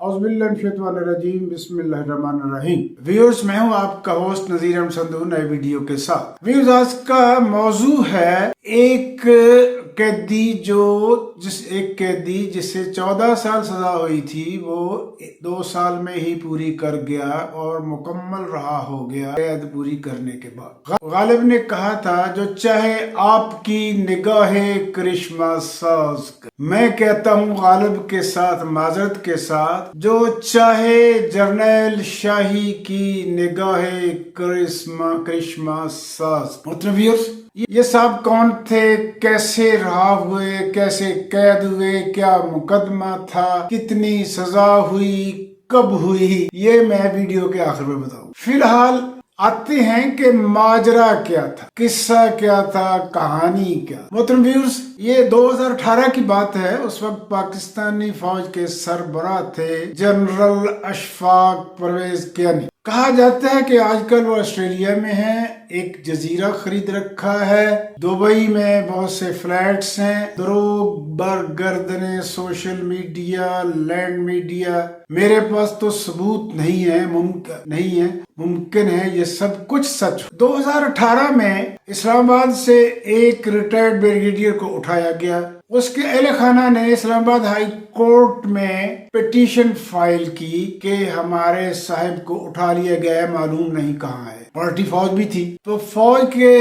اعوذ باللہ من الشیطان الرجیم، بسم اللہ الرحمن الرحیم۔ ویورز، میں ہوں آپ کا ہوسٹ نذیر احمد سندھو نئے ویڈیو کے ساتھ۔ ویورز، آج کا موضوع ہے ایک قیدی جسے 14 سال سزا ہوئی تھی، وہ 2 سال میں ہی پوری کر گیا اور مکمل رہا ہو گیا قید پوری کرنے کے بعد۔ غالب نے کہا تھا، جو چاہے آپ کی نگاہ کرشمہ ساز کر۔ میں کہتا ہوں غالب کے ساتھ، معذرت کے ساتھ، جو چاہے جرنیل شاہی کی نگاہ کرشمہ ساز۔ ویورز، یہ صاحب کون تھے، کیسے رہا ہوئے، کیسے قید ہوئے، کیا مقدمہ تھا، کتنی سزا ہوئی، کب ہوئی، یہ میں ویڈیو کے آخر میں بتاؤں۔ فی الحال آتے ہیں کہ ماجرا کیا تھا، قصہ کیا تھا، کہانی کیا۔ محترم ویورز، یہ 2018 کی بات ہے۔ اس وقت پاکستانی فوج کے سربراہ تھے جنرل اشفاق پرویز کیانی۔ کہا جاتا ہے کہ آج کل وہ آسٹریلیا میں ہیں، ایک جزیرہ خرید رکھا ہے، دبئی میں بہت سے فلیٹس ہیں، دروغ برگردنے سوشل میڈیا، لینڈ میڈیا۔ میرے پاس تو ثبوت نہیں ہے، ممکن ہے یہ سب کچھ سچ ہو۔ 2018 میں اسلام آباد سے ایک ریٹائرڈ بریگیڈیئر کو اٹھایا گیا۔ اس کے اہل خانہ نے اسلام آباد ہائی کورٹ میں پٹیشن فائل کی کہ ہمارے صاحب کو اٹھا لیا گیا ہے، معلوم نہیں کہاں ہے۔ پارٹی فوج بھی تھی، تو فوج کے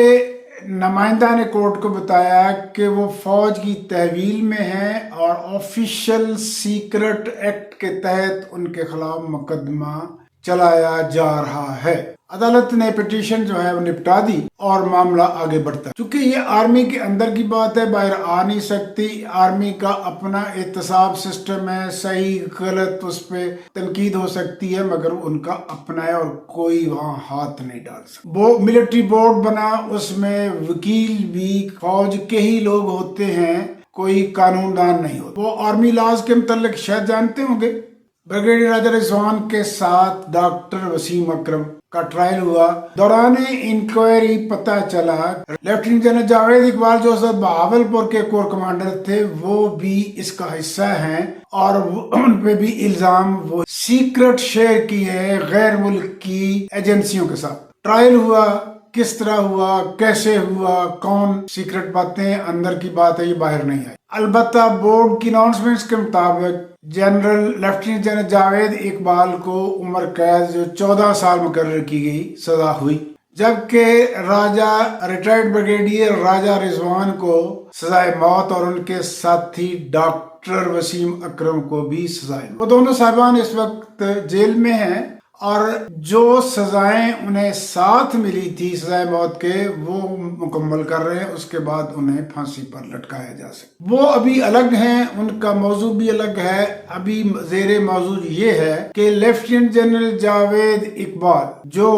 نمائندہ نے کورٹ کو بتایا کہ وہ فوج کی تحویل میں ہیں اور آفیشل سیکرٹ ایکٹ کے تحت ان کے خلاف مقدمہ چلایا جا رہا ہے۔ عدالت نے پٹیشن جو ہے وہ نپٹا دی اور معاملہ آگے بڑھتا ہے۔ چونکہ یہ آرمی کے اندر کی بات ہے، باہر آ نہیں سکتی۔ آرمی کا اپنا احتساب سسٹم ہے، صحیح غلط اس پہ تنقید ہو سکتی ہے، مگر ان کا اپنا ہے اور کوئی وہاں ہاتھ نہیں ڈال سکتا۔ وہ ملٹری بورڈ بنا، اس میں وکیل بھی فوج کے ہی لوگ ہوتے ہیں، کوئی قانون دان نہیں ہوتا۔ وہ آرمی لاز کے متعلق شاید جانتے ہوں گے۔ بریگیڈیئر راجہ رضوان کے ساتھ ڈاکٹر وسیم اکرم کا ٹرائل ہوا۔ دوران انکوائری پتہ چلا لیفٹیننٹ جنرل جاوید اقبال جو بہاولپور کے کور کمانڈر تھے، وہ بھی اس کا حصہ ہیں اور ان پہ بھی الزام وہ سیکرٹ شیئر کی ہے غیر ملکی ایجنسیوں کے ساتھ۔ ٹرائل ہوا، کس طرح ہوا، کیسے ہوا، کون سیکرٹ باتیں اندر کی بات ہے، یہ باہر نہیں آئی۔ البتہ بورڈ کی اناؤنسمنٹس کے مطابق لیفٹیننٹ جنرل جاوید اقبال کو عمر قید جو 14 سال مقرر کی گئی سزا ہوئی، جبکہ ریٹائرڈ بریگیڈیئر راجہ رضوان کو سزائے موت اور ان کے ساتھی ڈاکٹر وسیم اکرم کو بھی سزائے موت۔ وہ دونوں صاحبان اس وقت جیل میں ہیں اور جو سزائیں انہیں ساتھ ملی تھی سزائے موت کے، وہ مکمل کر رہے ہیں۔ اس کے بعد انہیں پھانسی پر لٹکایا جا سکتا۔ وہ ابھی الگ ہیں، ان کا موضوع بھی الگ ہے۔ ابھی زیر موضوع یہ ہے کہ لیفٹیننٹ جنرل جاوید اقبال جو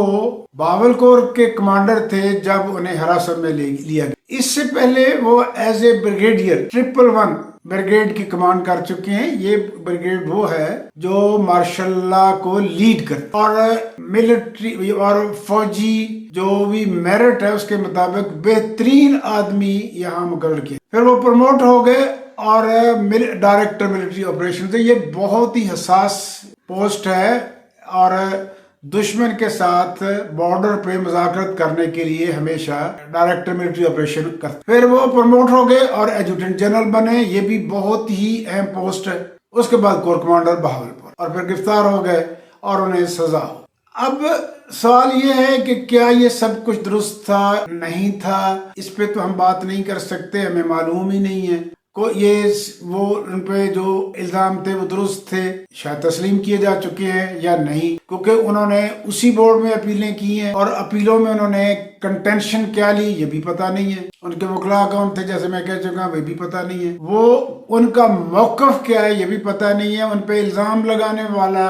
بہاولپور کے کمانڈر تھے جب انہیں حراست میں لیا گیا، اس سے پہلے وہ ایز اے بریگیڈیئر 111 بریگیڈ کی کمانڈ کر چکے ہیں۔ یہ بریگیڈ وہ ہے جو مارشل لا کو لیڈ کرتا اور ملٹری اور فوجی جو بھی میرٹ ہے اس کے مطابق بہترین آدمی یہاں مقرر کیا۔ پھر وہ پروموٹ ہو گئے اور ڈائریکٹر ملٹری آپریشن سے۔ یہ بہت ہی حساس پوسٹ ہے اور دشمن کے ساتھ بارڈر پہ مذاکرات کرنے کے لیے ہمیشہ ڈائریکٹر ملٹری آپریشن کرتے۔ پھر وہ پروموٹ ہو گئے اور ایڈجوٹنٹ جنرل بنے، یہ بھی بہت ہی اہم پوسٹ ہے۔ اس کے بعد کور کمانڈر بہاولپور، اور پھر گرفتار ہو گئے اور انہیں سزا ہو۔ اب سوال یہ ہے کہ کیا یہ سب کچھ درست تھا، نہیں تھا؟ اس پہ تو ہم بات نہیں کر سکتے، ہمیں معلوم ہی نہیں ہے۔ وہ ان پہ جو الزام تھے وہ درست تھے، شاید تسلیم کیے جا چکے ہیں یا نہیں، کیونکہ انہوں نے اسی بورڈ میں اپیلیں کی ہیں اور اپیلوں میں انہوں نے کنٹینشن کیا لی یہ بھی پتہ نہیں ہے۔ ان کے وکلاء کون تھے جیسے میں کہہ چکا وہ بھی پتہ نہیں ہے۔ وہ ان کا موقف کیا ہے یہ بھی پتہ نہیں ہے۔ ان پہ الزام لگانے والا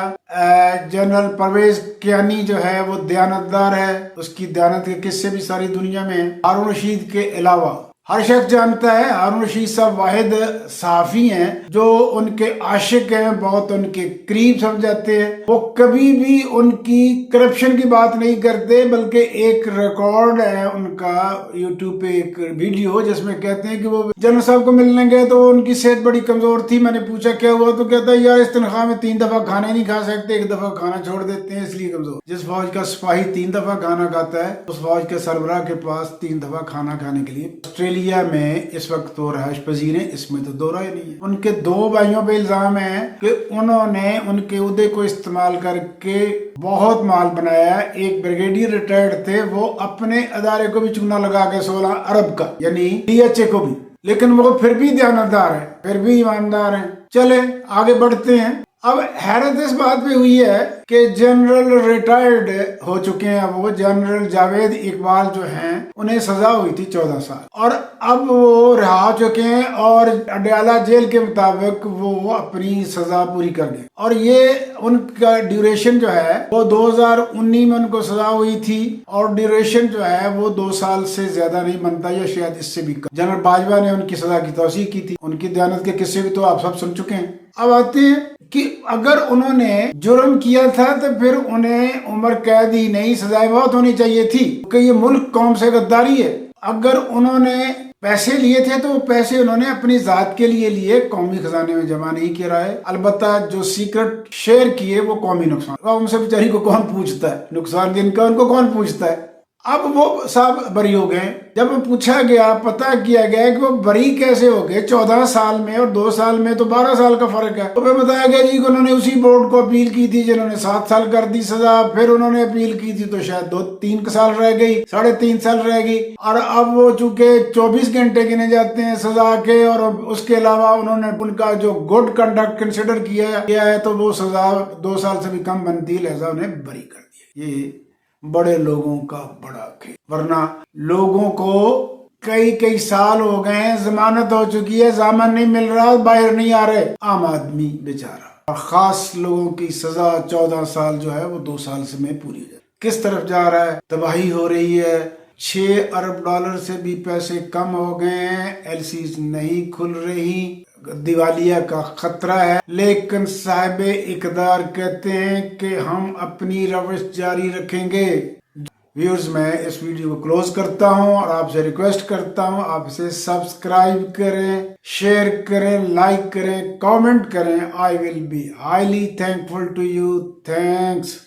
جنرل پرویز کیانی جو ہے وہ دیانتدار ہے، اس کی دیانت کے قصے بھی ساری دنیا میں ہیں۔ ہارون رشید کے علاوہ ہر شخص جانتا ہے ہارون رشید صاحب واحد صحافی ہیں جو ان کے عاشق ہیں، بہت ان کے قریب سمجھاتے ہیں، وہ کبھی بھی ان کی کرپشن کی بات نہیں کرتے، بلکہ ایک ریکارڈ ہے ان کا یوٹیوب پہ ایک ویڈیو جس میں کہتے ہیں کہ وہ جنرل صاحب کو ملنے گئے تو ان کی صحت بڑی کمزور تھی، میں نے پوچھا کیا ہوا تو کہتا ہے یار اس تنخواہ میں 3 دفعہ کھانا نہیں کھا سکتے، 1 دفعہ کھانا چھوڑ دیتے ہیں اس لیے کمزور۔ جس فوج کا سپاہی 3 دفعہ کھانا کھاتا ہے اس فوج کے سربراہ کے پاس 3 دفعہ کھانا کھانے کے لیے آسٹریلیا میں اس وقت وہ رہائش پذیر ہیں، اس میں تو دو رائے نہیں ہے۔ ان کے 2 بھائیوں پہ الزام ہے کہ انہوں نے ان کے عہدے کو استعمال کر کے بہت مال بنایا۔ ایک بریگیڈیئر ریٹائرڈ تھے، وہ اپنے ادارے کو بھی چونا لگا کے 16 ارب کا، یعنی DHA کو بھی، لیکن وہ پھر بھی دیانتدار ہیں، پھر بھی ایماندار ہیں۔ چلے آگے بڑھتے ہیں۔ اب حیرت اس بات پہ ہوئی ہے کہ جنرل ریٹائرڈ ہو چکے ہیں، وہ جنرل جاوید اقبال جو ہیں انہیں سزا ہوئی تھی 14 سال، اور اب وہ رہا ہو چکے ہیں اور اڈیالہ جیل کے مطابق وہ اپنی سزا پوری کر گئے، اور یہ ان کا ڈیوریشن جو ہے وہ 2019 میں ان کو سزا ہوئی تھی، اور ڈیوریشن جو ہے وہ 2 سال سے زیادہ نہیں بنتا یا شاید اس سے بھی کم۔ جنرل باجوہ نے ان کی سزا کی توسیع کی تھی، ان کی دیانت کے قصے بھی تو آپ سب سن چکے ہیں۔ اب آتے ہیں کہ اگر انہوں نے جرم کیا تھا تو پھر انہیں عمر قید ہی نہیں، سزائے موت ہونی چاہیے تھی، کہ یہ ملک قوم سے غداری ہے۔ اگر انہوں نے پیسے لیے تھے تو وہ پیسے انہوں نے اپنی ذات کے لیے لیے، قومی خزانے میں جمع نہیں کیا ہے۔ البتہ جو سیکرٹ شیئر کیے وہ قومی نقصان، قوم سے بیچاری کو کون پوچھتا ہے، نقصان جن کا ان کو کون پوچھتا ہے۔ اب وہ صاحب بری ہو گئے۔ جب پوچھا گیا، پتہ کیا گیا کہ وہ بری کیسے ہو گئے، 14 سال میں اور 2 سال میں تو 12 سال کا فرق ہے۔ تو پھر بتایا گیا جی کہ انہوں نے اسی بورڈ کو اپیل کی تھی جنہوں نے 7 سال کر دی سزا، پھر انہوں نے اپیل کی تھی تو شاید 2-3 سال رہ گئی، 3.5 سال رہ گئی، اور اب وہ چونکہ 24 گھنٹے گنے جاتے ہیں سزا کے، اور اس کے علاوہ انہوں نے ان کا جو گڈ کنڈکٹ کنسیڈر کیا ہے تو وہ سزا 2 سال سے بھی کم بنتی، لہذا انہیں بری کر دیا۔ یہ بڑے لوگوں کا بڑا کھیل، ورنہ لوگوں کو کئی سال ہو گئے ہیں، ضمانت ہو چکی ہے، ضامن نہیں مل رہا، باہر نہیں آ رہے، عام آدمی بیچارہ، اور خاص لوگوں کی سزا 14 سال جو ہے وہ 2 سال سے میں پوری ہو جائے۔ کس طرف جا رہا ہے؟ تباہی ہو رہی ہے۔ 6 ارب ڈالر سے بھی پیسے کم ہو گئے ہیں، LCs نہیں کھل رہی، دیوالیہ کا خطرہ ہے، لیکن صاحب اقتدار کہتے ہیں کہ ہم اپنی روش جاری رکھیں گے۔ ویورز، میں اس ویڈیو کو کلوز کرتا ہوں اور آپ سے ریکویسٹ کرتا ہوں آپ اسے سبسکرائب کریں، شیئر کریں، لائک کریں، کامنٹ کریں۔ I will be highly thankful to you. Thanks.